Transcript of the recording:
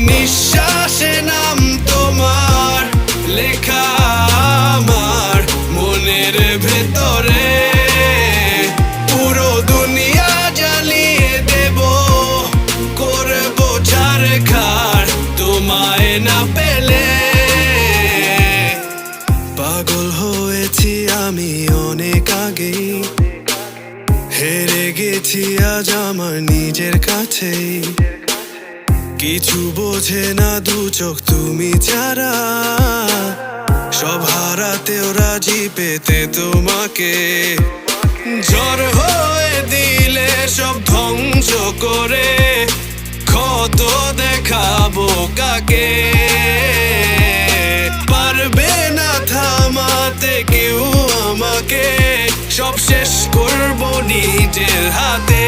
নিঃশ্বাসে নাম তোমার লেখা আমার মনের ভেতরে। পুরো দুনিয়া জ্বালিয়ে দেব, করবো ছারখার তোমায় না পেলে। পাগল হয়েছি আমি অনেক আগেই, হেরে গেছি আজ আমার নিজের কাছেই। কিছু বোঝে না দু চোখ তুমি ছাড়া, সব হারাতেও রাজি পেতে তোমাকে। ঝড় হয়ে দিলে সব ধ্বংস করে ক্ষত দেখাবো কাকে। পারবে না থামাতে কেউ আমাকে, সব শেষ করবো নিজের হাতে।